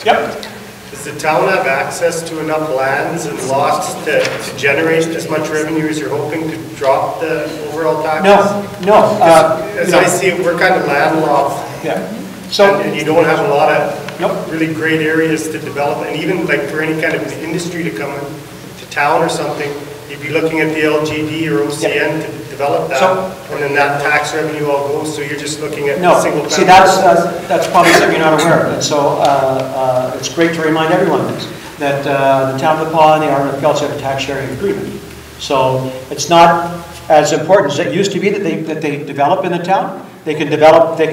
Yep. Does the town have access to enough lands and lots to generate as much revenue as you're hoping to drop the overall taxes? No. As I see it, we're kind of landlocked. Yeah. So, and you don't have a lot of really great areas to develop, and even like for any kind of industry to come to town or something, you'd be looking at the LGD or OCN to develop that, and then that tax revenue all goes, so you're just looking at single family. See, that's probably something you're not aware of, and so it's great to remind everyone that the town of Nepal and the RMFP also have a tax sharing agreement. So it's not as important as it used to be that they develop in the town. They can develop the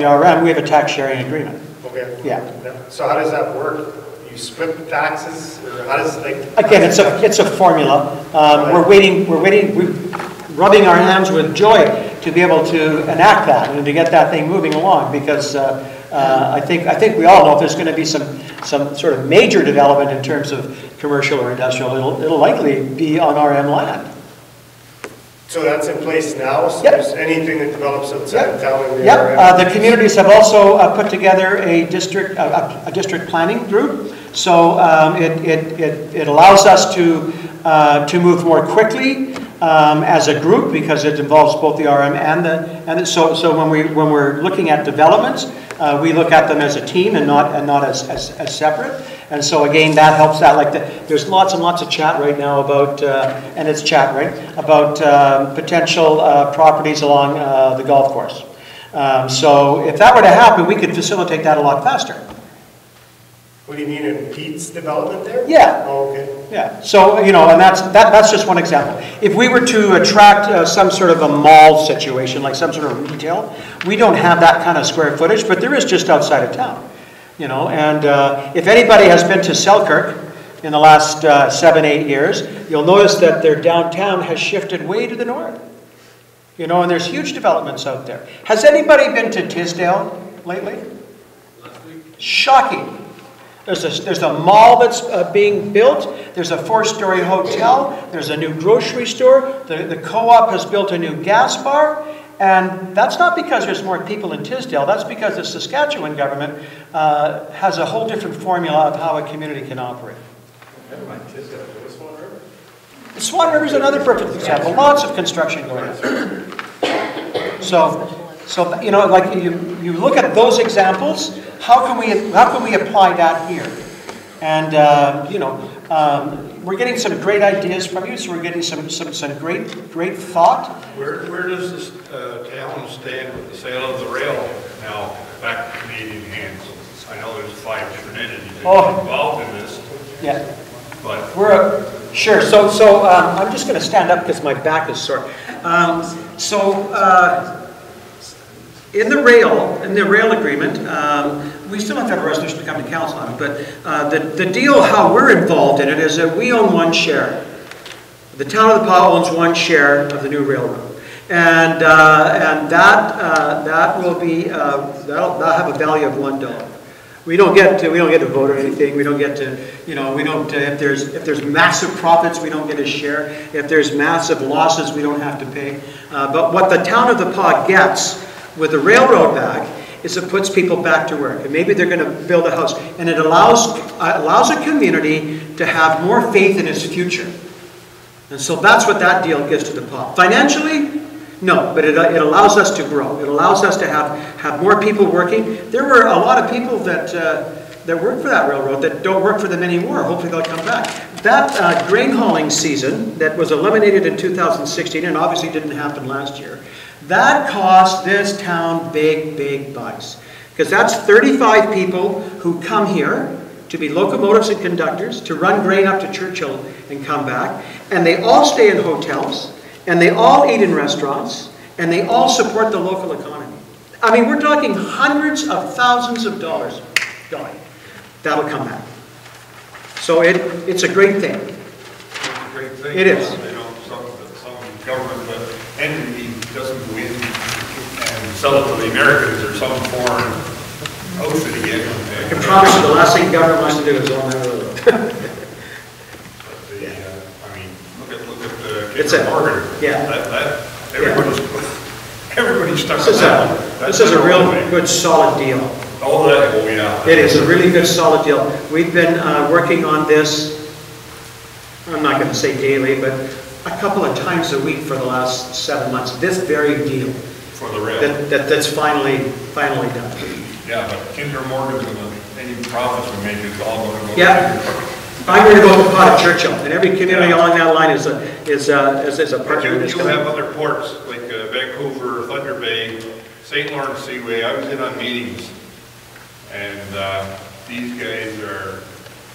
RM. We have a tax sharing agreement. Okay. Yeah. So how does that work? You split the taxes, or how does Again, it's a formula. We're rubbing our hands with joy to be able to enact that and to get that thing moving along, because I think we all know if there's going to be some sort of major development in terms of commercial or industrial, it'll likely be on RM land. So that's in place now, so there's anything that develops outside of town in the RM? The communities have also put together a district planning group, so it allows us to move more quickly as a group, because it involves both the RM so when we're looking at developments, we look at them as a team and not as separate. And so again, that helps that. There's lots and lots of chat right now about, and it's chat, right, about potential properties along the golf course. So if that were to happen, we could facilitate that a lot faster. What do you mean, in Pete's development there? Yeah. Oh, okay. Yeah. So, and that's just one example. If we were to attract some sort of a mall situation, like some sort of retail, we don't have that kind of square footage, but there is just outside of town. And if anybody has been to Selkirk in the last 7-8 years, you'll notice that their downtown has shifted way to the north. And there's huge developments out there. Has anybody been to Tisdale lately? Last week. Shocking. There's a mall that's being built. There's a 4-story hotel. There's a new grocery store. The co-op has built a new gas bar. And that's not because there's more people in Tisdale. That's because the Saskatchewan government has a whole different formula of how a community can operate. Never mind Tisdale. The Swan River? The Swan River is another perfect example. Lots of construction going on. So you look at those examples. How can we apply that here? And we're getting some great ideas from you. So we're getting some great thought. Where does this town stand with the sale of the rail now back to Canadian hands? I know there's 5 different entities involved in this. Yeah. But sure. So I'm just going to stand up because my back is sore. In the rail agreement, we still have to have a resolution to come to council on it, but the deal, how we're involved in it, is that we own 1 share. The town of Nepal owns 1 share of the new railroad, and that will be that'll have a value of $1. We don't get to vote or anything. We don't get to, we don't. If there's massive profits, we don't get a share. If there's massive losses, we don't have to pay. But what the town of Nepal gets with the railroad back is it puts people back to work, and maybe they're going to build a house, and it allows a community to have more faith in its future. And so that's what that deal gives to Nepal. Financially, no, but it allows us to grow. It allows us to have more people working. There were a lot of people that worked for that railroad that don't work for them anymore. Hopefully they'll come back. That grain hauling season that was eliminated in 2016 and obviously didn't happen last year, that cost this town big bucks. Because that's 35 people who come here to be locomotives and conductors, to run grain up to Churchill and come back. And they all stay in hotels, and they all eat in restaurants, and they all support the local economy. I mean, we're talking hundreds of thousands of dollars going. That'll come back. So it's a great thing. It's a great thing. It is. Some government entity doesn't go in and sell it to the Americans or some foreign outfit again. I can promise you the last thing government wants to do is own that railroad. I mean, look at Kinder Morgan. Yeah. Everybody's stuck This is a real good solid deal. Oh, yeah. Yeah. It is a really good, solid deal. We've been working on this, I'm not going to say daily, but a couple of times a week for the last 7 months. This very deal For the rail. that's finally done. Yeah, but Kinder Morgan's gonna, any profits we make is all gonna go. to Yeah. Kinder. I'm going to go to Pot of Churchill, and every community along that line is a But partner in you this. have other ports, like Vancouver, Thunder Bay, St. Lawrence Seaway. I was in on meetings, and these guys are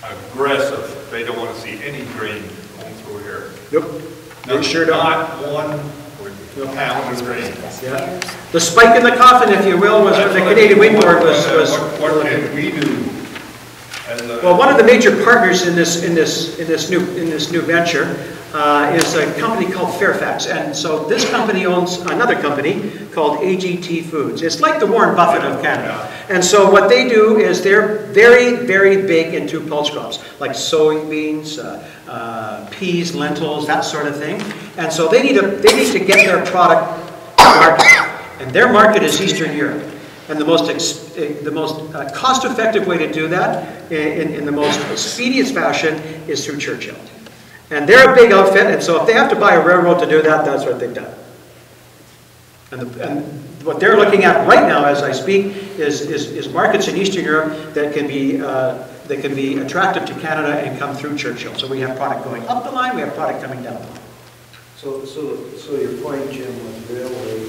aggressive. They don't want to see any grain going through here. Nope, they sure don't. Not one pound of grain. Yeah. The spike in the coffin, if you will, was when the Canadian Wheat Board was. What can we do? Well, one of the major partners in this new venture is a company called Fairfax, and so this company owns another company called AGT Foods. It's like the Warren Buffett of Canada, and so what they do is they're very, very big into pulse crops like soybeans, peas, lentils, that sort of thing, and so they need to get their product to market, and their market is Eastern Europe. And the most cost-effective way to do that, in the most expedient fashion, is through Churchill. And they're a big outfit, and so if they have to buy a railroad to do that, that's what they've done. And what they're looking at right now, as I speak, is markets in Eastern Europe that can be attractive to Canada and come through Churchill. So we have product going up the line, we have product coming down the line. So your point, Jim, with railway,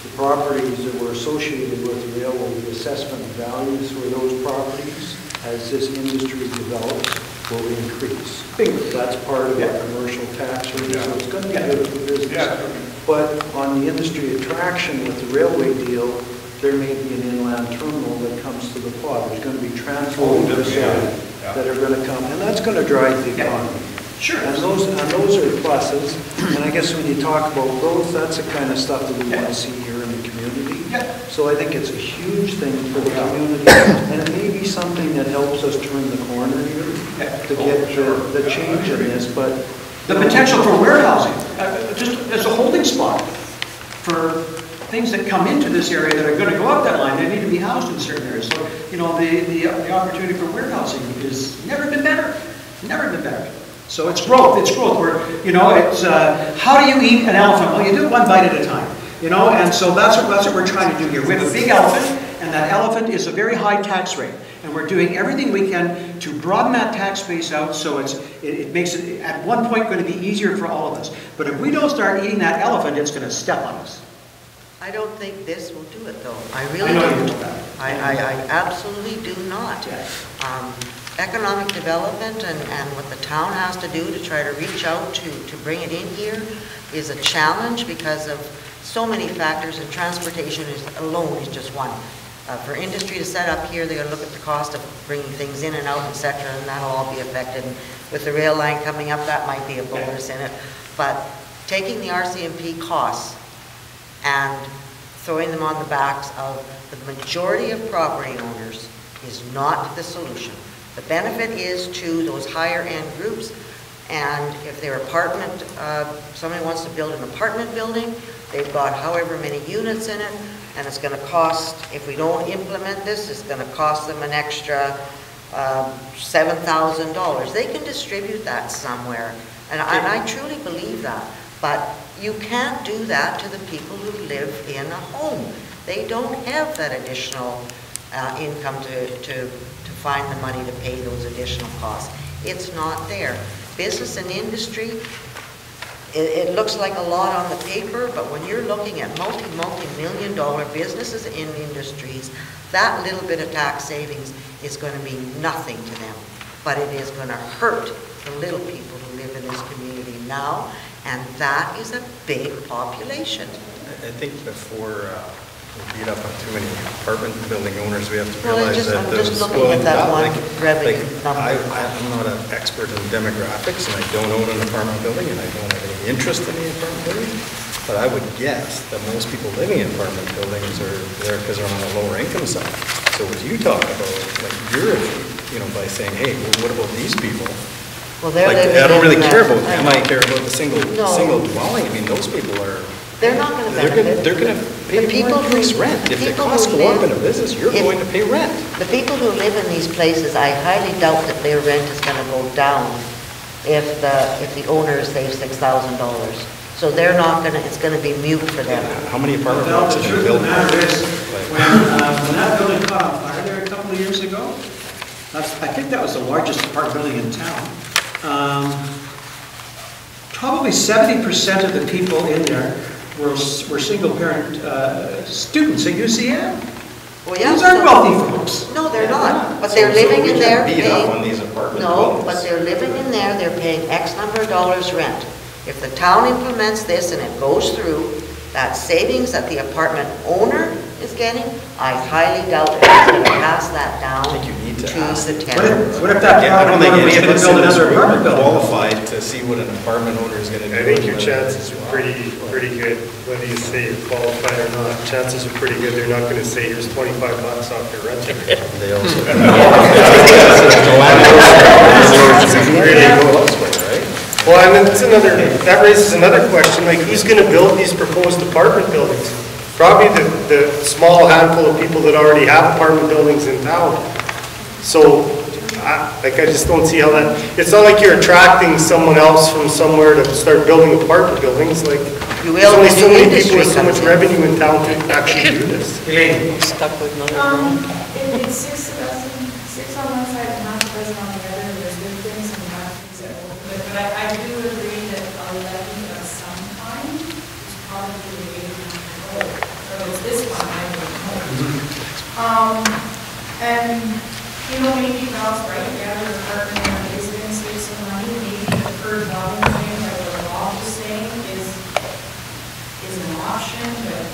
the properties that were associated with the railway, the assessment values for those properties, as this industry develops, will increase. That's part of our commercial tax rate, so it's going to be good for business. Yeah. But on the industry attraction with the railway deal, there may be an inland terminal that comes to the pod. There's going to be transport that are going to come, and that's going to drive the economy. Sure. And those are pluses. And I guess when you talk about growth, that's the kind of stuff that we want to see here in the community. Yeah. So I think it's a huge thing for the community, and it may be something that helps us turn the corner here to get the change in this. But The potential for warehousing, just as a holding spot for things that come into this area that are going to go up that line, they need to be housed in certain areas. So, you know, the opportunity for warehousing has never been better. Never been better. So it's growth. It's growth. It's how do you eat an elephant? Well, you do it one bite at a time. You know, and so that's what we're trying to do here. We have a big elephant, and that elephant is a very high tax rate, and we're doing everything we can to broaden that tax base out so it makes it at one point going to be easier for all of us. But if we don't start eating that elephant, it's going to step on us. I don't think this will do it, though. I I really know you don't. know that. I absolutely do not. Economic development and what the town has to do to try to reach out to bring it in here is a challenge because of so many factors, and transportation alone is just one. For industry to set up here, they're going to look at the cost of bringing things in and out, etc., and that'll all be affected. And with the rail line coming up, that might be a bonus in it. But taking the RCMP costs and throwing them on the backs of the majority of property owners is not the solution. The benefit is to those higher end groups, and if they're somebody wants to build an apartment building, they've got however many units in it, and it's going to cost, if we don't implement this, it's going to cost them an extra $7,000. They can distribute that somewhere, and I truly believe that. But you can't do that to the people who live in a home. They don't have that additional income to find the money to pay those additional costs. It's not there. Business and industry, it looks like a lot on the paper, but when you're looking at multi-million dollar businesses and industries, that little bit of tax savings is going to mean nothing to them. But it is going to hurt the little people who live in this community now, and that is a big population. I think before we beat up on too many apartment building owners, we have to realize that I'm just looking at that one revenue number. I'm not an expert in demographics, and I don't own an apartment building, and I don't have any interest in the apartment building. But I would guess that most people living in apartment buildings are there because they're on the lower income side. So as you talk about, like your issue, by saying, hey, well, what about these people? Well, they're like, living I don't really care about I them. I care about the single dwelling. I mean, those people are They're not going to They're benefit. going to pay The people more increased who- rent. If the people costs who go up live- in a business, you're if- going to pay rent. The people who live in these places, I highly doubt that their rent is going to go down if the owners save $6,000. So they're not going to, it's going to be mute for them. How many apartment Well, blocks the have truth you of built? the matter is, when that building caught on fire there a couple of years ago, I think that was the largest apartment building in town. Probably 70% of the people in there were single-parent students at UCM. Well, yeah, These aren't so- wealthy folks. No, they're not, but So- they're so living we in can't there beat up on paying, these apartment no, dwellings. but they're living in there, they're paying X number of dollars rent. If the town implements this and it goes through, that savings that the apartment owner is getting, I highly doubt it's going to pass that down I think you need to to ask. the What tenant. if that I don't think property owner was any of going to us build in this another room apartment are building? qualified to see what an apartment owner is going to do. I think your with chances it. are pretty good, whether you say you're qualified or not. Chances are pretty good they're not going to say, here's $25 off your rent. They also. Really go elsewhere, right? Well, and it's that raises another question, like who's going to build these proposed apartment buildings? Probably the small handful of people that already have apartment buildings in town. So, I just don't see how that, it's not like you're attracting someone else from somewhere to start building apartment buildings, like, You there's will only when so new many industry people with so comes much in. revenue in town to actually do this. Stuck with another. It's six on one side and half a dozen on the other, there's good things and bad things that work with it, but I do agree that a levy of some kind is probably the way to go. Or it's this one, I don't know. And, you know, maybe Val's right, yeah, the apartment owner is gonna save some money, maybe the per dwelling thing, like the law was saying, is an option, but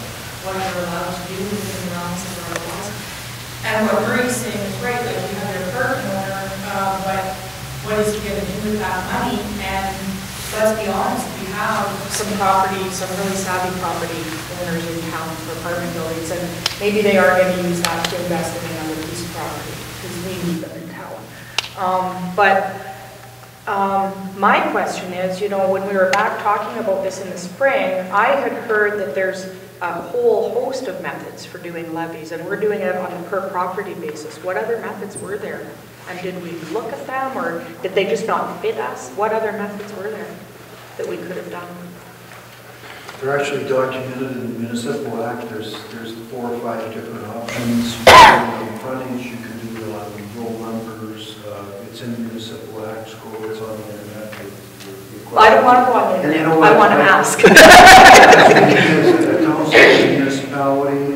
what we're allowed to do within the realms of our laws. And what Murray's saying is right, like you have your apartment owner, what is he gonna do with that money? And let's be honest, we have some property, some really savvy property owners in town for apartment buildings, and maybe they are gonna use that to invest in another piece of property, because we need them in town. My question is, you know, when we were back talking about this in the spring, I had heard that there's a whole host of methods for doing levies, and we're doing it on a per property basis. What other methods were there? And did we look at them, or did they just not fit us? What other methods were there that we could have done? They're actually documented in the municipal act. There's 4 or 5 different options. Frontage, you can do roll numbers. It's in the municipal act, scroll, it's on the internet. Well, I don't want to go on the And you internet. know what? I want to ask. As a council municipality,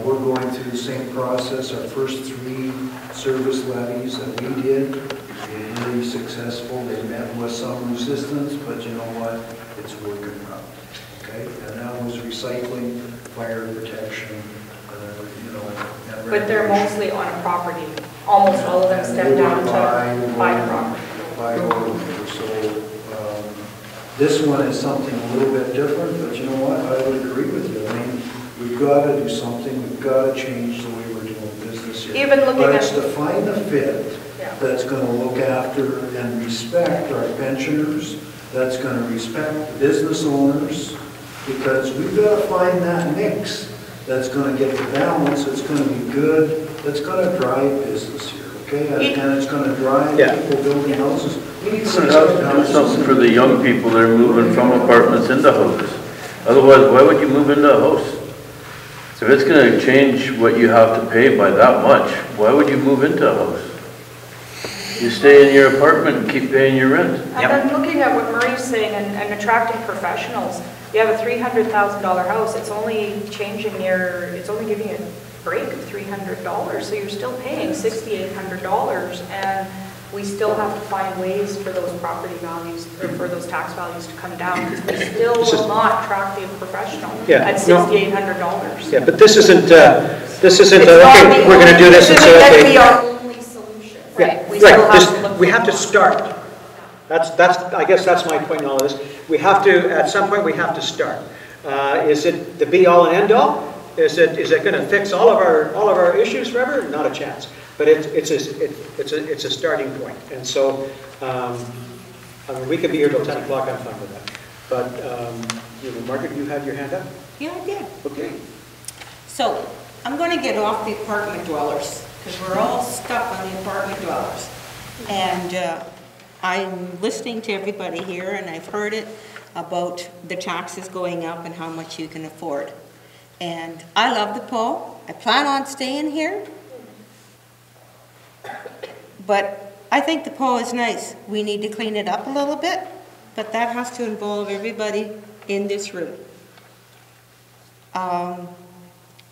we're going through the same process. Our first 3 service levies that we did were really successful. They met with some resistance, but you know what? It's working out. Okay? And that was recycling, fire protection, you know. and But they're recreation. mostly on a property. Almost all of them And step they down were to buy property. by order. So this one is something a little bit different, but you know what? I would agree with you. I mean, we've got to do something. We've got to change the way we're doing business here. Even looking But at- it's to find the fit Yeah. that's going to look after and respect our pensioners, that's going to respect business owners, because we've got to find that mix that's going to get the balance, that's going to be good, that's going to drive business here, okay? And it's going to drive people building houses. We need We're gonna have to do something for the young people that are moving from apartments into houses. Otherwise, why would you move into a house? If it's gonna change what you have to pay by that much, why would you move into a house? You stay in your apartment and keep paying your rent. And then looking at what Murray's saying and attracting professionals, you have a $300,000 house, it's only it's only giving you a break of $300, so you're still paying $6,800, and we still have to find ways for those property values, or for those tax values to come down, because we still will not track the professional at $6,800. Yeah, but this isn't, okay, we're going to do this and say, This okay. isn't be our only solution, right? We still have to look. We have to start. I guess that's my point in all of this. We have to, at some point, we have to start. Is it the be all and end all? Is it going to fix all of our issues forever? Not a chance. But it's a starting point. And so, I mean, we could be here till 10 o'clock. I'm fine with that. But, Margaret, you had your hand up? Yeah, I did. Okay. So, I'm going to get off the apartment dwellers, because we're all stuck on the apartment dwellers. And I'm listening to everybody here, and I've heard it about the taxes going up and how much you can afford. And I love the Po. I plan on staying here. But I think the Po is nice. We need to clean it up a little bit, but that has to involve everybody in this room.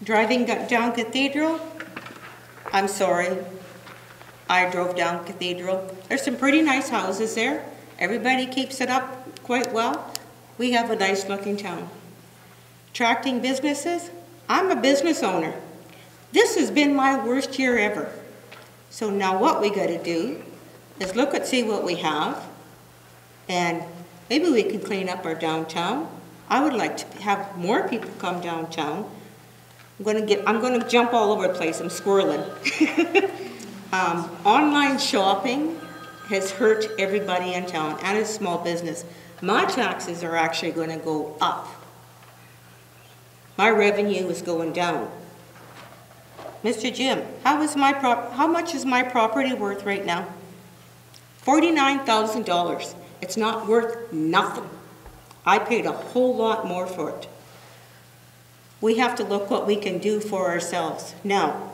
Driving down Cathedral, I'm sorry, I drove down Cathedral. There's some pretty nice houses there. Everybody keeps it up quite well. We have a nice looking town. Attracting businesses, I'm a business owner. This has been my worst year ever. So now what we gotta do is look and see what we have, and maybe we can clean up our downtown. I would like to have more people come downtown. I'm gonna jump all over the place, I'm squirreling. Online shopping has hurt everybody in town and a small business. My taxes are actually gonna go up. My revenue is going down. Mr. Jim, how much is my property worth right now? $49,000. It's not worth nothing. I paid a whole lot more for it. We have to look what we can do for ourselves. Now,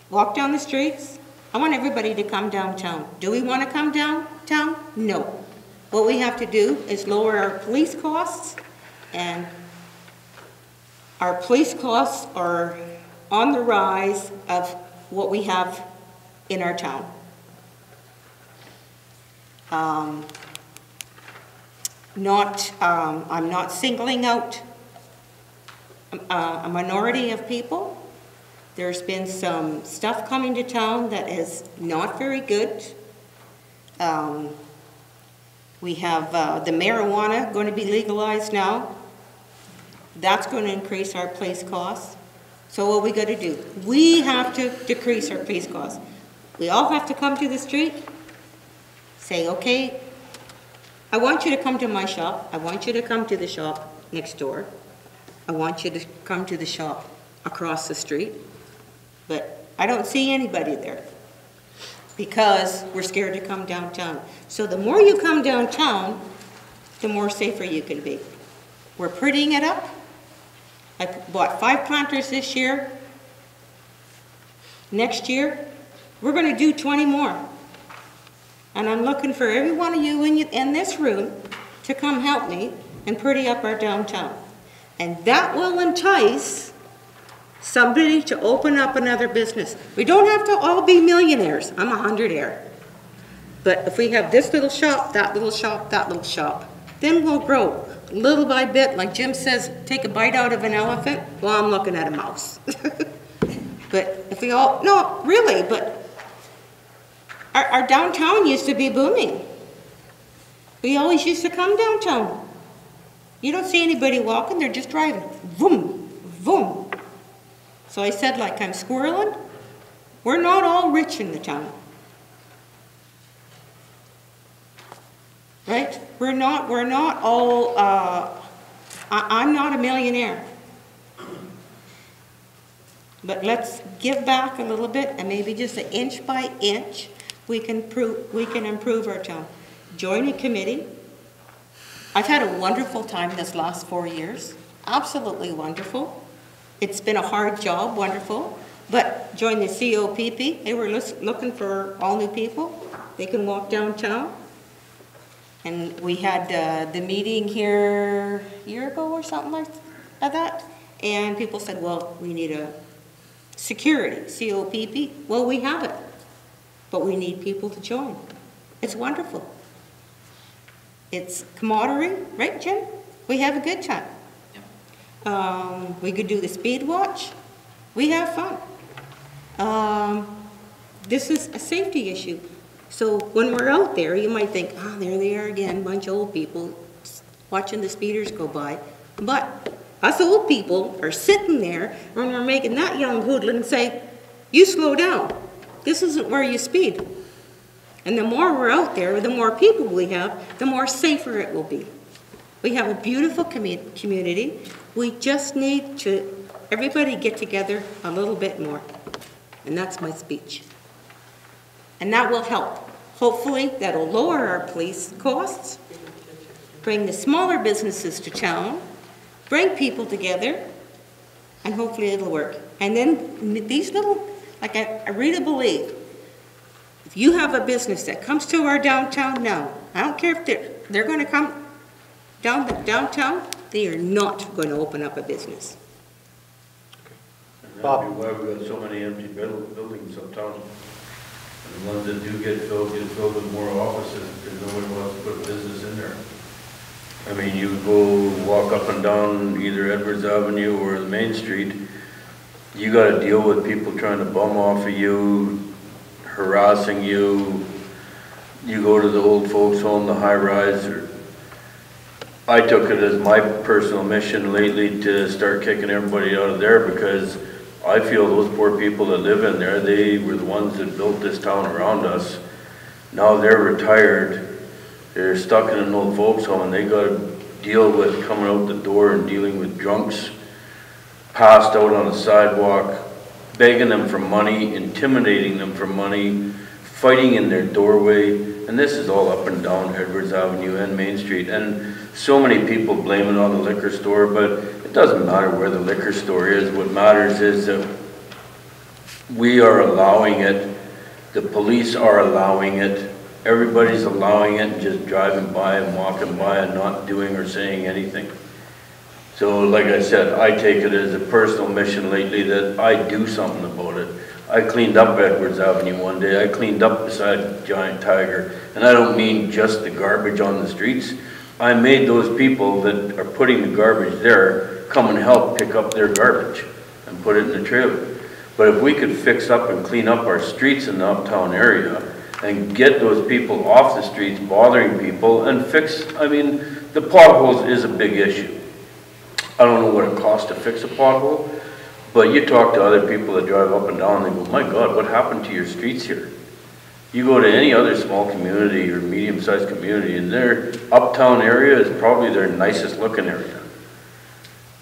walk down the streets. I want everybody to come downtown. Do we want to come downtown? No. What we have to do is lower our police costs, and our police costs are on the rise of what we have in our town. I'm not singling out a minority of people. There's been some stuff coming to town that is not very good. We have the marijuana going to be legalized now. That's going to increase our police costs. So what we got to do? We have to decrease our police costs. We all have to come to the street, say, okay, I want you to come to my shop. I want you to come to the shop next door. I want you to come to the shop across the street. But I don't see anybody there because we're scared to come downtown. So the more you come downtown, the more safer you can be. We're prettying it up. I bought 5 planters this year. Next year, we're going to do 20 more. And I'm looking for every one of you in this room to come help me and pretty up our downtown. And that will entice somebody to open up another business. We don't have to all be millionaires. I'm a 100-aire. But if we have this little shop, that little shop, that little shop, then we'll grow. Little by bit, like Jim says, take a bite out of an elephant. Well, I'm looking at a mouse. But if we all, no, really, but our downtown used to be booming. We always used to come downtown. You don't see anybody walking, they're just driving. Vroom, vroom. So I said, like I'm squirreling, we're not all rich in the town. Right? We're not all, I'm not a millionaire. But let's give back a little bit, and maybe just an inch by inch, we can improve our town. Join a committee. I've had a wonderful time this last 4 years. Absolutely wonderful. It's been a hard job, wonderful. But join the COPP. They were looking for all new people. They can walk downtown. And we had the meeting here a year ago or something like that. And people said, well, we need a security, COPP. Well, we have it. But we need people to join. It's wonderful. It's camaraderie, right, Jim? We have a good time. We could do the speed watch. We have fun. This is a safety issue. So when we're out there, you might think, oh, there they are again, a bunch of old people watching the speeders go by. But us old people are sitting there when we're making that young hoodlum and say, you slow down. This isn't where you speed. And the more we're out there, the more people we have, the more safer it will be. We have a beautiful community. We just need to, everybody get together a little bit more. And that's my speech. And that will help. Hopefully, that'll lower our police costs, bring the smaller businesses to town, bring people together, and hopefully it'll work. And then these little, like I really believe, if you have a business that comes to our downtown now, I don't care if they're going to come downtown, they are not going to open up a business. And that'd be why we've got so many empty buildings uptown. And the ones that do get filled with more offices, because nobody wants to put a business in there. I mean, you go walk up and down either Edwards Avenue or the Main Street, you gotta deal with people trying to bum off of you, harassing you. You go to the old folks home, the high rise, I took it as my personal mission lately to start kicking everybody out of there, because I feel those poor people that live in there, they were the ones that built this town around us. Now they're retired, they're stuck in an old folks home, and they got to deal with coming out the door and dealing with drunks, passed out on the sidewalk, begging them for money, intimidating them for money, fighting in their doorway. And this is all up and down Edwards Avenue and Main Street. And so many people blame it on the liquor store, but it doesn't matter where the liquor store is. What matters is that we are allowing it, the police are allowing it, everybody's allowing it and just driving by and walking by and not doing or saying anything. So like I said, I take it as a personal mission lately that I do something about it. I cleaned up Edwards Avenue one day. I cleaned up beside Giant Tiger. And I don't mean just the garbage on the streets. I made those people that are putting the garbage there come and help pick up their garbage and put it in the trailer. But if we could fix up and clean up our streets in the uptown area and get those people off the streets bothering people and fix, I mean, the potholes is a big issue. I don't know what it costs to fix a pothole, but you talk to other people that drive up and down, they go, my God, what happened to your streets here? You go to any other small community or medium-sized community, and their uptown area is probably their nicest looking area.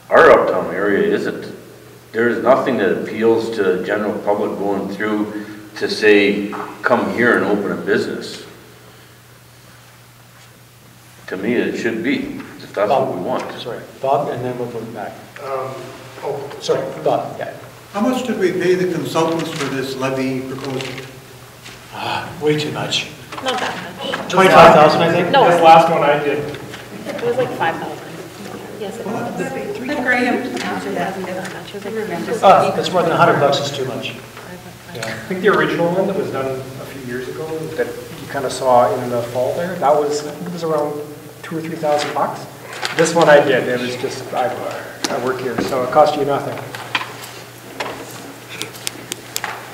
Our uptown area isn't. There is nothing that appeals to the general public going through to say, come here and open a business. To me, it should be, if that's Bob, what we want. Sorry, Bob, and then we'll go back. Sorry, Bob, yeah. How much did we pay the consultants for this levy proposal? Way too much. Not that much. 25,000, I think? No. This last one I did. It was like 5,000. Yes, it was. Let Graham answer that. It was like It's more than $100 is too much. I think the original one that was done a few years ago that you kind of saw in the fall there, that was, it was around $2,000 or $3,000. This one I did, it was just, I work here, so it cost you nothing.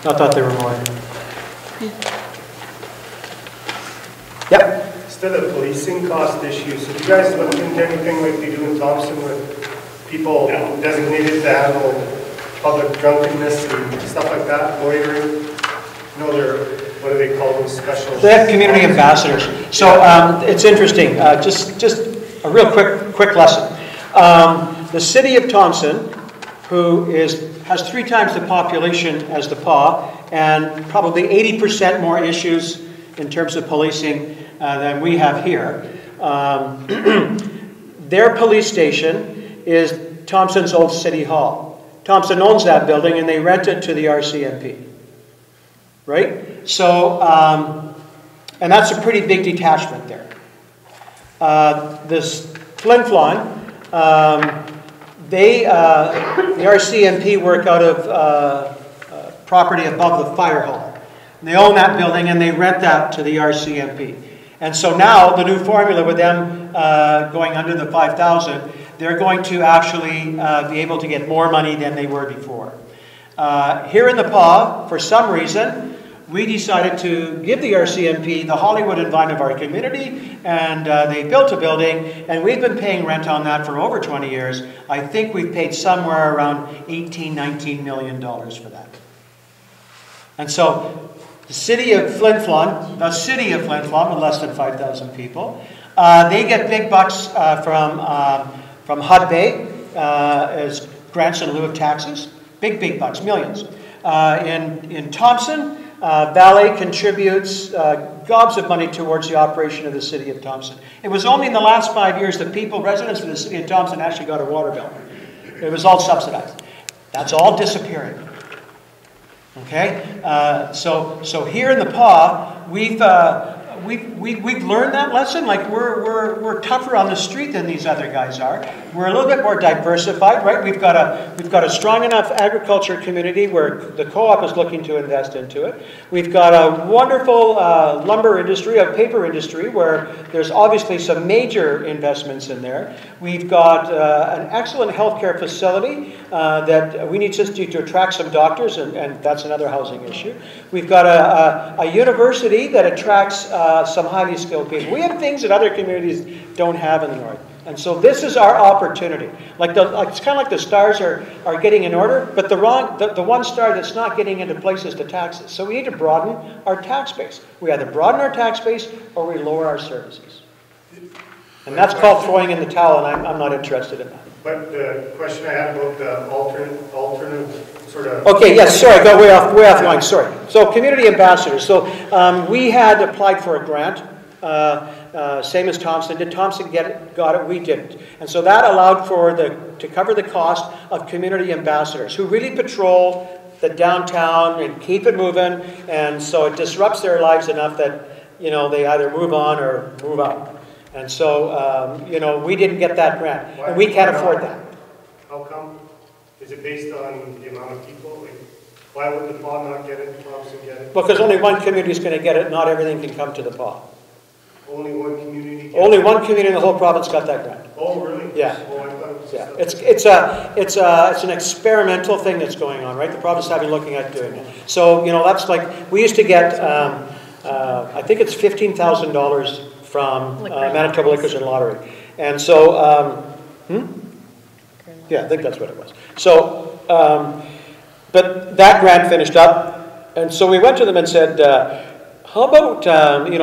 I thought they were more. Yep. Instead of policing cost issues, have you guys looked into anything like they do in Thompson with people designated to handle public drunkenness and stuff like that, loitering? You know, they're, what do they call them, special? They have community ambassadors. So it's interesting, just a real quick lesson. The city of Thompson, who has 3 times the population as the PA, and probably 80% more issues in terms of policing than we have here. Their police station is Thompson's old city hall. Thompson owns that building and they rent it to the RCMP. Right? So, and that's a pretty big detachment there. This Flin Flon, the RCMP work out of property above the fire hall. And they own that building and they rent that to the RCMP. And so now the new formula with them going under the 5,000, they're going to actually be able to get more money than they were before. Here in the PA, for some reason, we decided to give the RCMP the Hollywood and Vine of our community, and they built a building, and we've been paying rent on that for over 20 years. I think we've paid somewhere around $18–19 million for that. And so the city of Flin Flon, with less than 5,000 people, They get big bucks from HUD Bay as grants in lieu of taxes. Big bucks, millions. In Thompson, Valley contributes gobs of money towards the operation of the city of Thompson. It was only in the last 5 years that residents of the city of Thompson actually got a water bill. It was all subsidized. That's all disappearing. Okay? So here in the PAW, we've learned that lesson. Like we're tougher on the street than these other guys are. We're a little bit more diversified, right? We've got a strong enough agriculture community where the co-op is looking to invest into it. We've got a wonderful lumber industry, a paper industry where there's obviously some major investments in there. We've got an excellent healthcare facility that we need to attract some doctors, and that's another housing issue. We've got a university that attracts some highly skilled people. We have things that other communities don't have in the north. And so this is our opportunity. It's kind of like the stars are getting in order, but the one star that's not getting into place is the taxes. So we need to broaden our tax base. We either broaden our tax base or we lower our services. And that's called throwing in the towel, and I'm not interested in that. But the question I had about the alternative sort of... Okay, yes, sorry, I got way off line, sorry. So community ambassadors. So we had applied for a grant. Same as Thompson. Did Thompson got it? We didn't. And so that allowed to cover the cost of community ambassadors who really patrol the downtown and keep it moving. And so it disrupts their lives enough that, they either move on or move out. And so, we didn't get that grant. And we can't afford that. How come? Is it based on the amount of people? Like, why would the PAW not get it, Thompson get it? Well, because only one community is going to get it. Not everything can come to the PAW. Only one community? Only one community in the whole province got that grant. Oh, really? Yeah. Oh, I thought it was It's an experimental thing that's going on, right? The province has been looking at doing it. So, that's like, we used to get, I think it's $15,000 from Manitoba Liquors and Lottery. And so, yeah, I think that's what it was. So, but that grant finished up, and so we went to them and said, how about,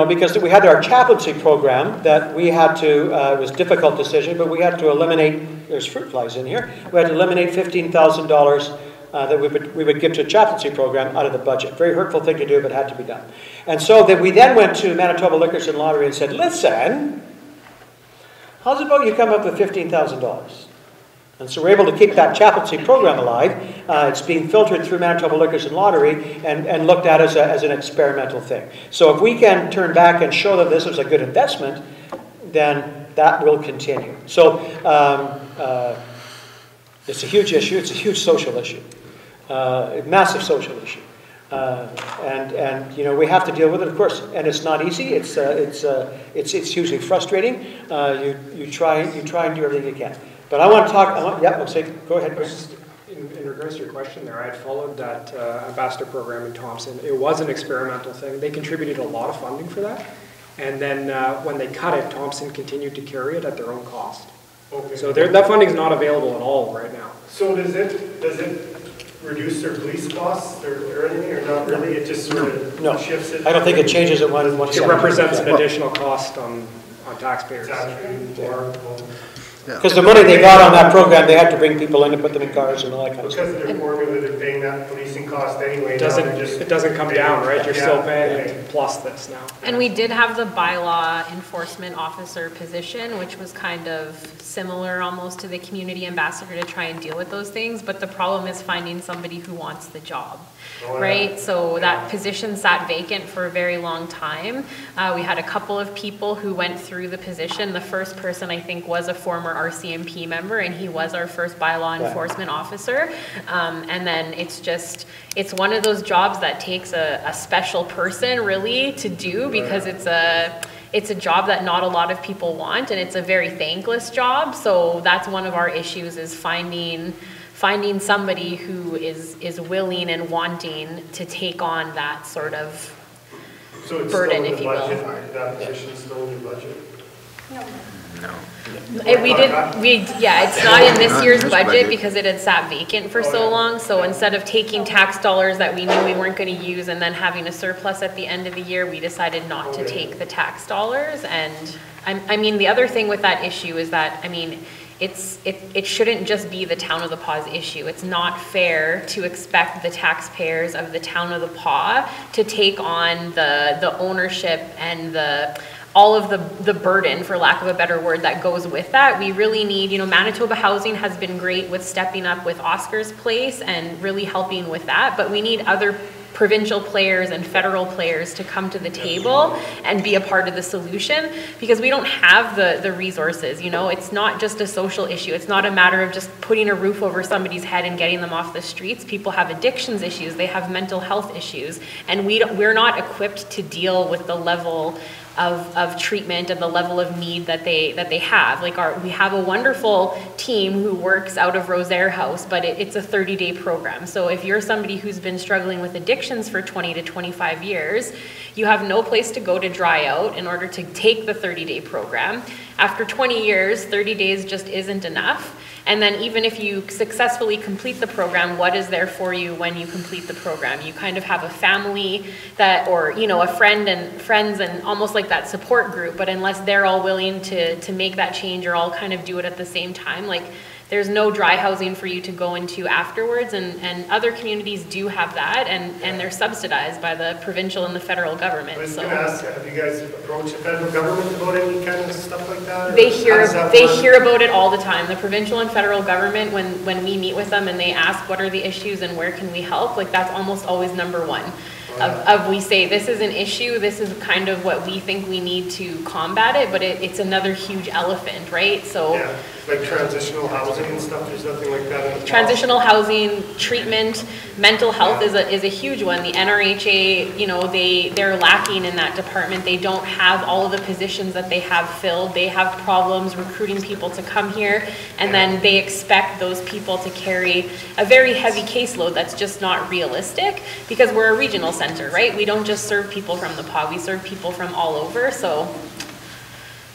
because we had our chaplaincy program that we had to, it was a difficult decision, but we had to eliminate, there's fruit flies in here, we had to eliminate $15,000 that we would give to a chaplaincy program out of the budget. Very hurtful thing to do, but had to be done. And so we then went to Manitoba Liquors and Lottery and said, listen, how's it about you come up with $15,000? And so we're able to keep that chaplaincy program alive. It's being filtered through Manitoba Liquors and Lottery and looked at as an experimental thing. So if we can turn back and show that this was a good investment, then that will continue. So it's a huge issue. It's a huge social issue. A massive social issue. And we have to deal with it, of course. And it's not easy. It's hugely frustrating. You try and do everything you can. But I want to talk. Go ahead, Chris. In regards to your question there, I had followed that ambassador program in Thompson. It was an experimental thing. They contributed a lot of funding for that. And then when they cut it, Thompson continued to carry it at their own cost. Okay. So that funding is not available at all right now. So does it reduce their police costs or anything, or not really? It just sort of shifts it? I don't think it changes it one It represents an additional cost on taxpayers. Because the money they got on that program, they had to bring people in to put them in cars and all that kind of stuff. Because of their formula, they're paying that policing cost anyway. It doesn't come down, right? You're still paying it plus this now. And we did have the bylaw enforcement officer position, which was kind of similar almost to the community ambassador to try and deal with those things. But the problem is finding somebody who wants the job, right? So that position sat vacant for a very long time. We had a couple of people who went through the position. The first person, I think, was a former RCMP member, and he was our first bylaw enforcement officer. And then it's one of those jobs that takes a special person really to do, because it's a job that not a lot of people want, and it's a very thankless job. So that's one of our issues, is finding somebody who is willing and wanting to take on that sort of burden, if you will. That position's still in your budget? Yeah, it's not in this year's budget because it had sat vacant for so long. So instead of taking tax dollars that we knew we weren't going to use and then having a surplus at the end of the year, we decided not to take the tax dollars. And I mean, the other thing with that issue is that, I mean, it shouldn't just be the Town of the Paw's issue. It's not fair to expect the taxpayers of the Town of the Paw to take on the ownership and all of the burden, for lack of a better word, that goes with that. We really need, Manitoba Housing has been great with stepping up with Oscar's Place and really helping with that, but we need other provincial players and federal players to come to the table and be a part of the solution, because we don't have the resources. It's not just a social issue. It's not a matter of just putting a roof over somebody's head and getting them off the streets. People have addictions issues, they have mental health issues, and we're not equipped to deal with the level of treatment and the level of need that they have. We have a wonderful team who works out of Rosaire House, but it's a 30-day program. So if you're somebody who's been struggling with addictions for 20 to 25 years, you have no place to go to dry out in order to take the 30-day program. After 20 years, 30 days just isn't enough. And then even if you successfully complete the program, what is there for you when you complete the program? You kind of have a family or a friends and almost like that support group, but unless they're all willing to make that change or all kind of do it at the same time, there's no dry housing for you to go into afterwards, and other communities do have that, and they're subsidized by the provincial and the federal government. I was going to ask, have you guys approached the federal government about any kind of stuff like that? They hear about it all the time. The provincial and federal government, when we meet with them and they ask what are the issues and where can we help, that's almost always number one. We say this is an issue, this is kind of what we think we need to combat it, but it's another huge elephant, right? So yeah, like transitional housing and stuff, there's nothing like that. Transitional housing, treatment, mental health is a huge one. The NRHA, they're lacking in that department. They don't have all of the positions that they have filled. They have problems recruiting people to come here, and then they expect those people to carry a very heavy caseload that's just not realistic, because we're a regional center, right? We don't just serve people from the Paw, we serve people from all over. So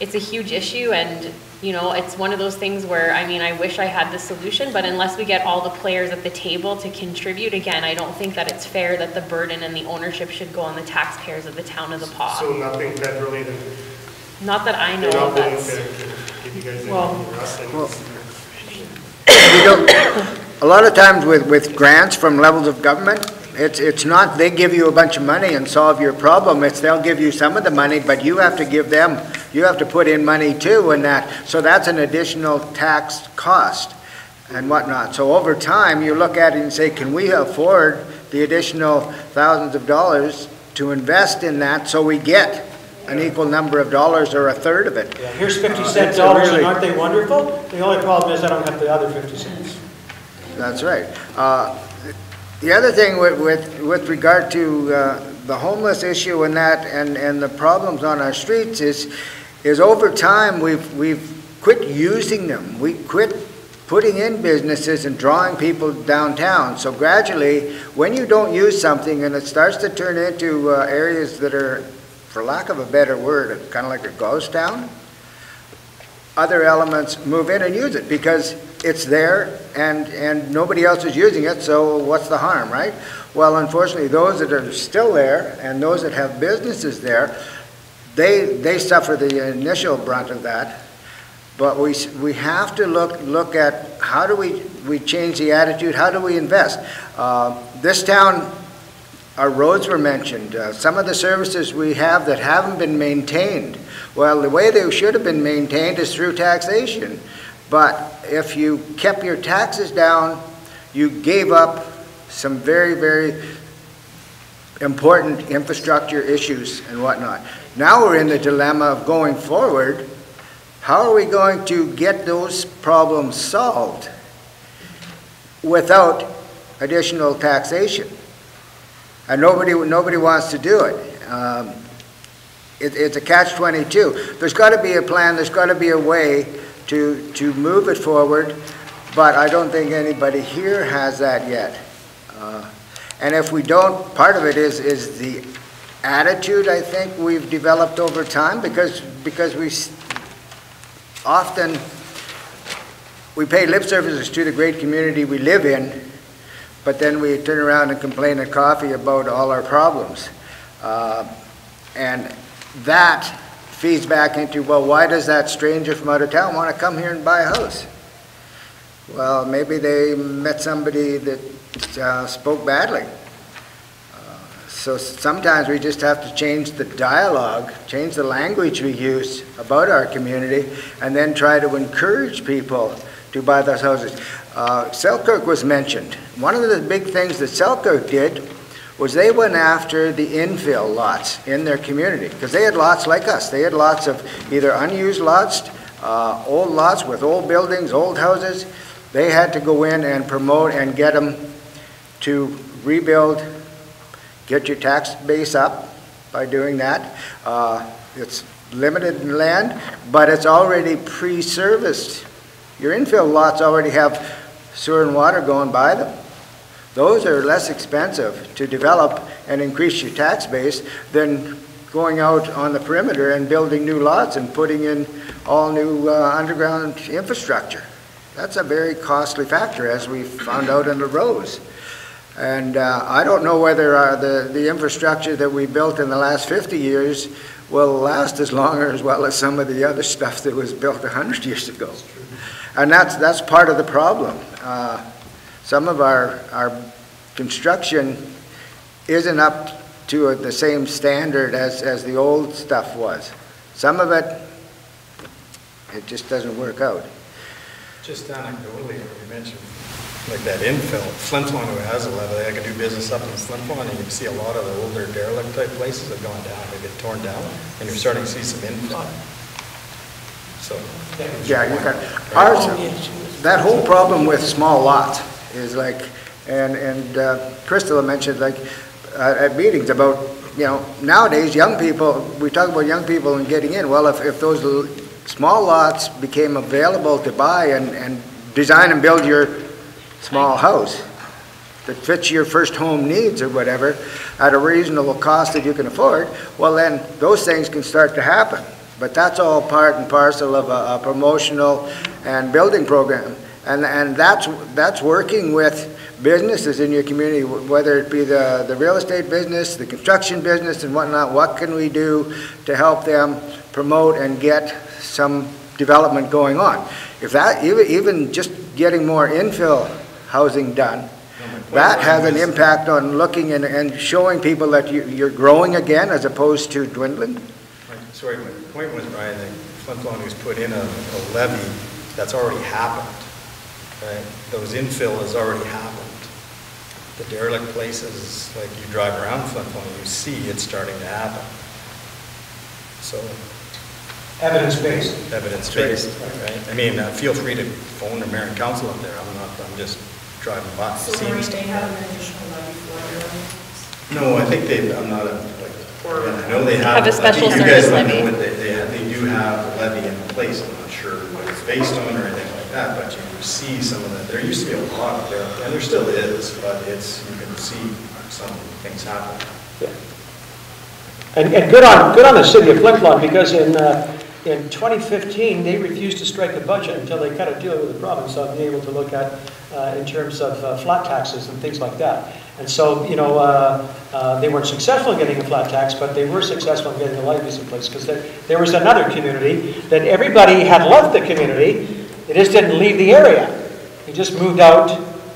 it's a huge issue, and it's one of those things where, I wish I had the solution, but unless we get all the players at the table to contribute, again, I don't think that it's fair that the burden and the ownership should go on the taxpayers of the Town of the Paw. So nothing federally then? Not that I know of. Give you guys a lot of times with grants from levels of government, it's not they give you a bunch of money and solve your problem. It's they'll give you some of the money, but you have to put in money too, and so that's an additional tax cost and whatnot. So over time, you look at it and say, can we afford the additional thousands of dollars to invest in that so we get an equal number of dollars or a third of it? Yeah, here's 50 cent dollars, and aren't they wonderful? The only problem is I don't have the other 50 cents. That's right. The other thing with regard to the homeless issue and the problems on our streets is over time we've quit using them. We quit putting in businesses and drawing people downtown. So gradually, when you don't use something and it starts to turn into areas that are, for lack of a better word, kind of like a ghost town, other elements move in and use it because it's there and nobody else is using it, so what's the harm, right? Well, unfortunately, those that are still there and those that have businesses there, they suffer the initial brunt of that. But we have to look at how do we change the attitude, how do we invest? This town, our roads were mentioned. Some of the services we have that haven't been maintained, well, the way they should have been maintained is through taxation. But if you kept your taxes down, you gave up some very, very important infrastructure issues and whatnot. Now we're in the dilemma of going forward. How are we going to get those problems solved without additional taxation? And nobody wants to do it. It's a catch-22. There's got to be a plan. There's got to be a way to move it forward, but I don't think anybody here has that yet. And if we don't, part of it is the attitude I think we've developed over time because often we pay lip services to the great community we live in, but then we turn around and complain at coffee about all our problems. And that feeds back into, well, why does that stranger from out of town want to come here and buy a house? Well, maybe they met somebody that spoke badly. So sometimes we just have to change the dialogue, change the language we use about our community, and then try to encourage people to buy those houses. Selkirk was mentioned. One of the big things that Selkirk did was they went after the infill lots in their community, because they had lots like us. They had lots of either unused lots, old lots with old buildings, old houses. They had to go in and promote and get them to rebuild, get your tax base up by doing that. It's limited in land, but it's already pre-serviced. Your infill lots already have sewer and water going by them. Those are less expensive to develop and increase your tax base than going out on the perimeter and building new lots and putting in all new underground infrastructure. That's a very costly factor, as we found out in the roads. And I don't know whether the infrastructure that we built in the last 50 years will last as long or as well as some of the other stuff that was built 100 years ago. And that's part of the problem. Some of our construction isn't up to the same standard as the old stuff was. Some of it just doesn't work out. Just anecdotally, you mentioned like that infill, Flin Flon, who has a levy, I could do business up in Flin Flon, and you can see a lot of the older derelict type places have gone down, they get torn down, and you're starting to see some infill. So, yeah, you got ours. That whole problem with small lots is like, and Crystal mentioned like at meetings about, you know, nowadays young people, we talk about young people and getting in. Well, if those small lots became available to buy and design and build your small house that fits your first home needs or whatever at a reasonable cost that you can afford, well then those things can start to happen. But that's all part and parcel of a promotional and building program. And that's working with businesses in your community, whether it be the real estate business, the construction business and whatnot. What can we do to help them promote and get some development going on? If that, even just getting more infill housing done, that has an impact on looking and showing people that you're growing again as opposed to dwindling. Sorry, my point was, Brian, that Flin Flon has put in a levy that's already happened. Right? Those infill has already happened. The derelict places, like you drive around Flin Flon, you see it's starting to happen. So, evidence-based. Evidence-based, right? I mean, feel free to phone the mayor and council up there. I'm just driving by. So Maureen, they have an additional levy for their own? No, I think I'm not I know they have a special service levy. They do have a levy in place. I'm not sure what it's based on or anything like that, but you see some of that. There used to be a lot of there, and there still is, but you can see some things happen. Yeah. And good on the city of Flin Flon, because in 2015 they refused to strike a budget until they cut a deal with the province on being able to look at in terms of flat taxes and things like that. And so, you know, they weren't successful in getting a flat tax, but they were successful in getting the levies in place, because there was another community that everybody had left the community. They just didn't leave the area. They just moved out,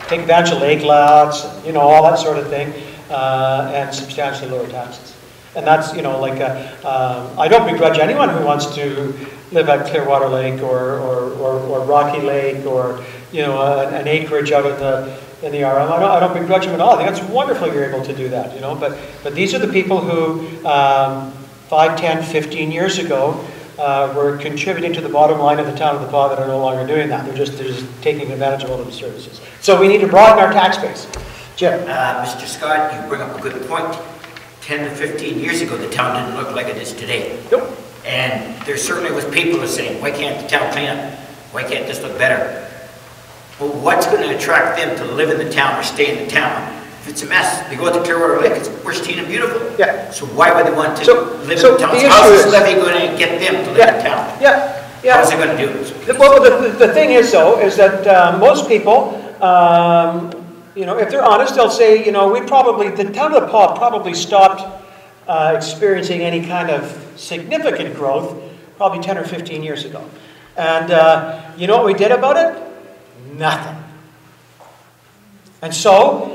take advantage of lake lots, you know, all that sort of thing, and substantially lower taxes. And that's, you know, like, I don't begrudge anyone who wants to live at Clearwater Lake or Rocky Lake or, you know, an acreage out in the RM. I don't begrudge them at all. I think it's wonderful you're able to do that, you know. But these are the people who 5, 10, 15 years ago were contributing to the bottom line of the town of the Paw that are no longer doing that. They're just taking advantage of all of the services. So we need to broaden our tax base. Jim. Mr. Scott, you bring up a good point. 10 to 15 years ago, the town didn't look like it is today. Nope. And there certainly was people who saying, why can't the town clean up? Why can't this look better? Well, what's going to attract them to live in the town or stay in the town? If it's a mess, they go to Clearwater Lake, it's pristine and beautiful. Yeah. So why would they want to live in the town? The How is issue this levy going to get them to live in town? Yeah. Yeah. How's it gonna do it? Well, the thing is though, is that most people, you know, if they're honest, they'll say, you know, the town of Paul probably stopped experiencing any kind of significant growth probably 10 or 15 years ago. And you know what we did about it? Nothing. And so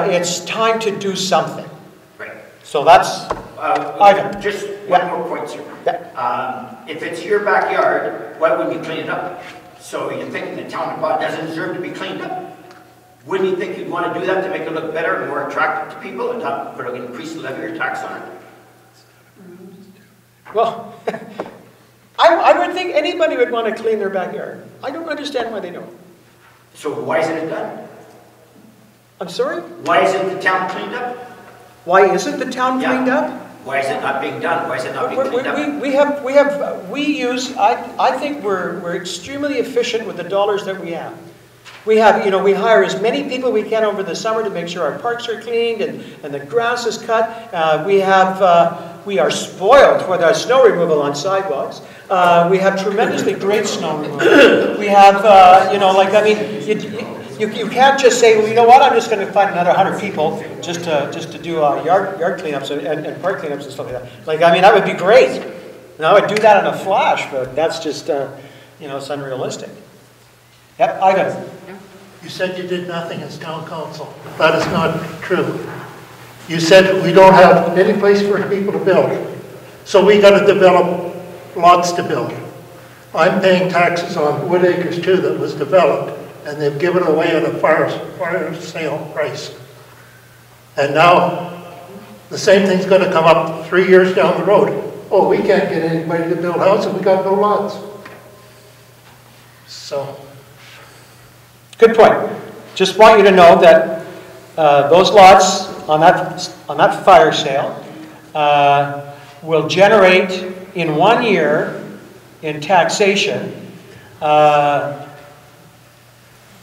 it's time to do something. Right. So that's Ivan. Just one more point, sir. Yeah. If it's your backyard, why wouldn't you clean it up? So you're thinking the town of Bot doesn't deserve to be cleaned up? Wouldn't you think you'd want to do that to make it look better and more attractive to people and not put an increased levy or tax on it? Well, I would think anybody would want to clean their backyard. I don't understand why they don't. So why isn't it done? I'm sorry? Why isn't the town cleaned up? Why isn't the town cleaned up? Why is it not being done? Why is it not being cleaned up? I think we're extremely efficient with the dollars that we have. We have, you know, we hire as many people we can over the summer to make sure our parks are cleaned and the grass is cut. We are spoiled with our snow removal on sidewalks. We have tremendously great snow removal. We have, you know, like, I mean, you can't just say, well, you know what, I'm just going to find another 100 people just to do yard cleanups and park cleanups and stuff like that. Like, I mean, that would be great. And I would do that in a flash, but that's just, you know, it's unrealistic. Yep, Ivan. You said you did nothing as town council. That is not true. You said we don't have any place for people to build. So we got to develop lots to build. I'm paying taxes on Wood Acres 2 that was developed, and they've given away at a fire sale price. And now the same thing's going to come up 3 years down the road. Oh, we can't get anybody to build houses, we got no lots. So. Good point. Just want you to know that those lots on that fire sale will generate in 1 year in taxation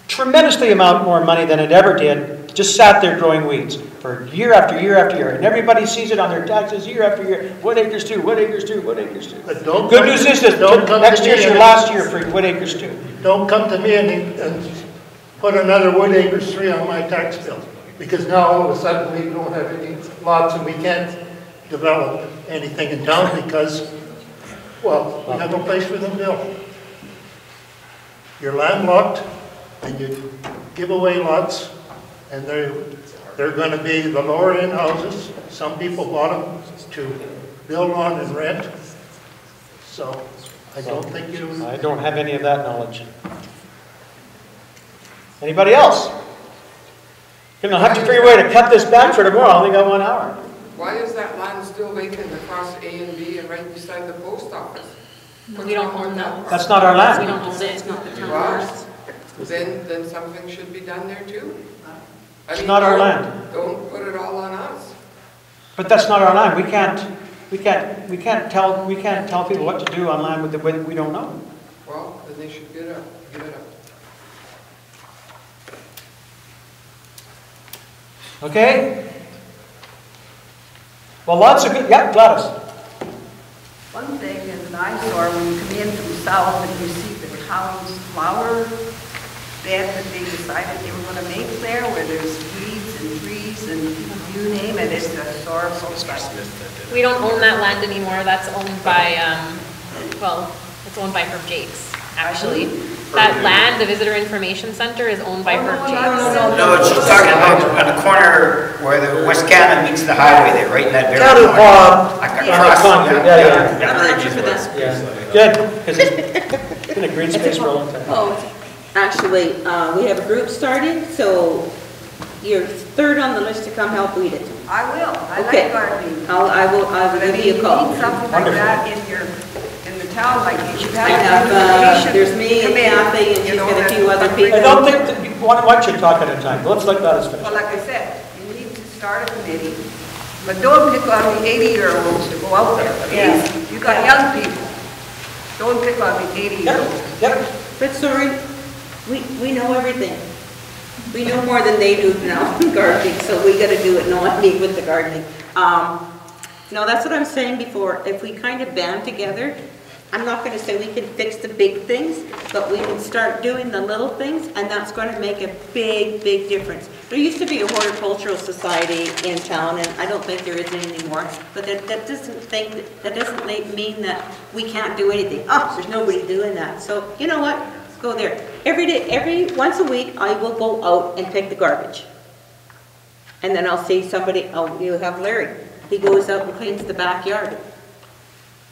tremendously amount more money than it ever did. Just sat there growing weeds for year after year after year, and everybody sees it on their taxes year after year. Wood Acres 2, Wood Acres 2, Wood Acres 2. Good news is that next year's your last year for Wood Acres 2. Don't come to me and put another Wood Acres 3 on my tax bill, because now all of a sudden we don't have any lots and we can't develop anything in town because, well, we have no place for them to build. You're landlocked and you give away lots, and they're going to be the lower end houses. Some people bought them to build on and rent. So I don't think you... I don't have any of that knowledge. Anybody else? You're going to have to figure a way to cut this back for tomorrow. I only got 1 hour. Why is that land still vacant across A and B and right beside the post office? We don't own that. That's not our land. We don't own it. It's not the town's. Then something should be done there too. It's not our land. Don't put it all on us. But that's not our land. We can't tell people what to do on land with we don't know. Well, then they should give it up. Okay? Well, lots of good, yeah, Gladys. One thing is an eyesore when you come in from south and you see the town's flower bed that they decided they were going to make there, where there's weeds and trees and you name it, it's a sorrowful sight. We don't own that land anymore. That's owned by, well, it's owned by Herb Jakes, actually. That land, the Visitor Information Center, is owned by Herb Jakes. No, she's talking about on the corner where the West Canada meets the highway there, right in that very corner. Good, because it's been a green space for a long time. Oh, actually, we have a group started, so you're third on the list to come help lead it. I will. I Okay. like gardening. I will give you a call. You need something like that in the town, like you should I have. have, there's me and Kathy, and she's got a few other people. I don't think, that why don't you talk at a time? Let's let Gladys finish. Well, like I said, you need to start a committee, but don't pick on the 80-year-olds to go out there. Please. You got young people. Don't pick on the 80-year-olds. Yep. But sorry, we know everything. We know more than they do now in gardening, so we got to do it. No, I mean with the gardening. No, that's what I'm saying before. If we kind of band together I'm not gonna say we can fix the big things, but we can start doing the little things, and that's gonna make a big, big difference. There used to be a horticultural society in town, and I don't think there is any anymore, but that doesn't mean that we can't do anything. Oh, there's nobody doing that. So, you know what? Go there. Once a week, I will go out and pick the garbage. And then I'll see somebody, you have Larry. He goes out and cleans the backyard.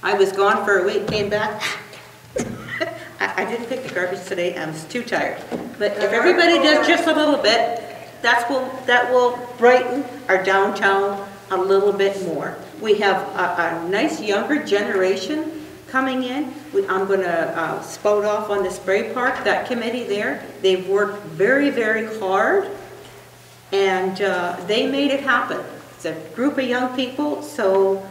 I was gone for a week, came back. I didn't pick the garbage today, I was too tired. But if everybody does just a little bit, that will brighten our downtown a little bit more. We have a nice younger generation coming in. I'm going to spout off on the spray park, that committee there. They've worked very, very hard, and they made it happen. It's a group of young people, so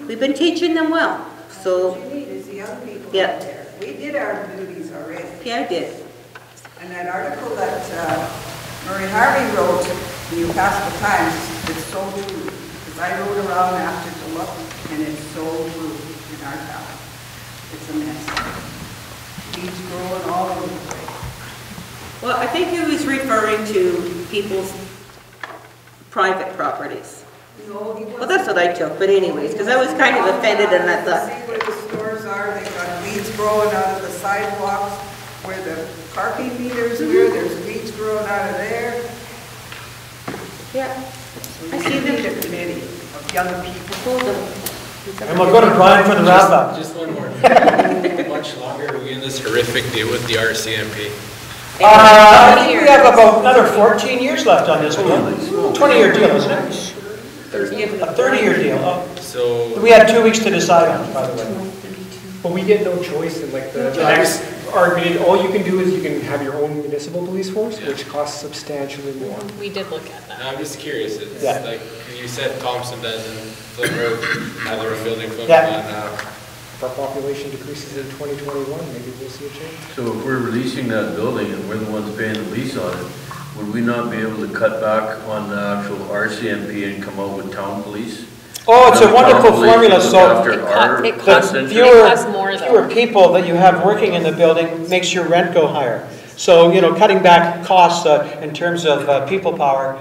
we've been teaching them well. So what you need is the young people yeah. out there. We did our duties already. Yeah, I did. And that article that Murray Harvey wrote in New Castle Times is so true. Because I rode around after to look, and it's so true in our town. It's a mess. Weeds growing all over the place. Well, I think he was referring to people's private properties. No, he wasn't. Well, that's what I took, but anyways, because I was kind of offended and I thought. See where the stores are, they've got weeds growing out of the sidewalks, where the parking meters were, there's weeds growing out of there. Yeah. So I see a committee of young people. Hold them. And we'll go to Brian for the wrap-up. Just one more. How much longer are we in this horrific deal with the RCMP? I think we have about another 14 years left on this one. 20-year deal, isn't it? A 30-year deal. Oh. So we had 2 weeks to decide on it, by the way. But we get no choice in like the next argument. All you can do is you can have your own municipal police force, which costs substantially more. We did look at that. No, I'm just curious. It's Yeah. like you said, Thompson doesn't flip her, now they're building flip Yeah. If our population decreases in 2021, maybe we'll see a change. So if we're releasing that building and we're the ones paying the lease on it, would we not be able to cut back on the actual RCMP and come out with town police? Oh, it's a wonderful formula, so It costs more though. fewer people that you have working in the building makes your rent go higher. So, cutting back costs in terms of people power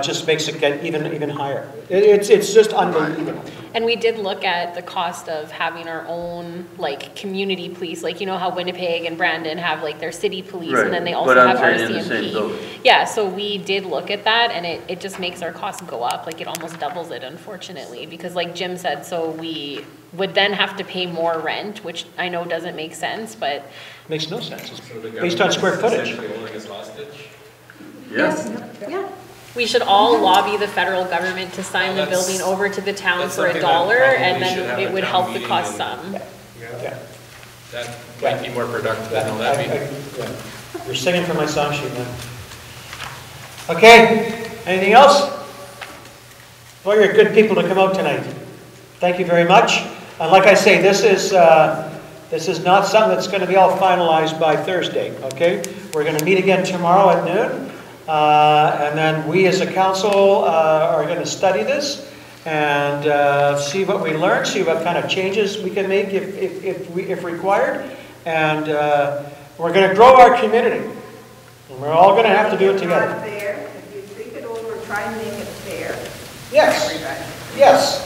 just makes it get even higher. It's just unbelievable. And we did look at the cost of having our own, like, community police, like, you know how Winnipeg and Brandon have, like, their city police, and then they also have RCMP. Yeah, so we did look at that, and it just makes our costs go up, like, it almost doubles it, unfortunately, because like Jim said, so we would then have to pay more rent, which I know doesn't make sense, but... Makes no sense. It's based on square footage. Yes. Yeah. We should all lobby the federal government to sign the building over to the town for $1, and then it would help the cost some. Yeah. That might be more productive than a levy. You're singing from my song sheet, man. Okay, anything else? Well, you're good people to come out tonight. Thank you very much. And like I say, this is not something that's going to be all finalized by Thursday, okay? We're going to meet again tomorrow at noon. And then we as a council are going to study this and see what we learn, see what kind of changes we can make if required. And we're going to grow our community. And we're all going to have to do it together. Fair. If you think it over, try and make it fair. Yes. Yes.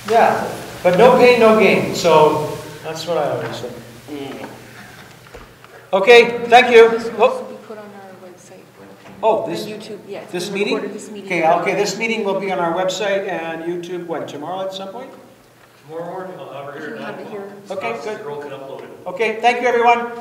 Yeah. But no pain, no gain. So that's what I always say. Okay, thank you. Oh, this YouTube, yes. This We meeting? recorded this meeting. Okay, this meeting will be on our website and YouTube, when, tomorrow at some point? Tomorrow morning, I'll have it here. Have it here. Okay, good. Girl can upload it. Okay, thank you, everyone.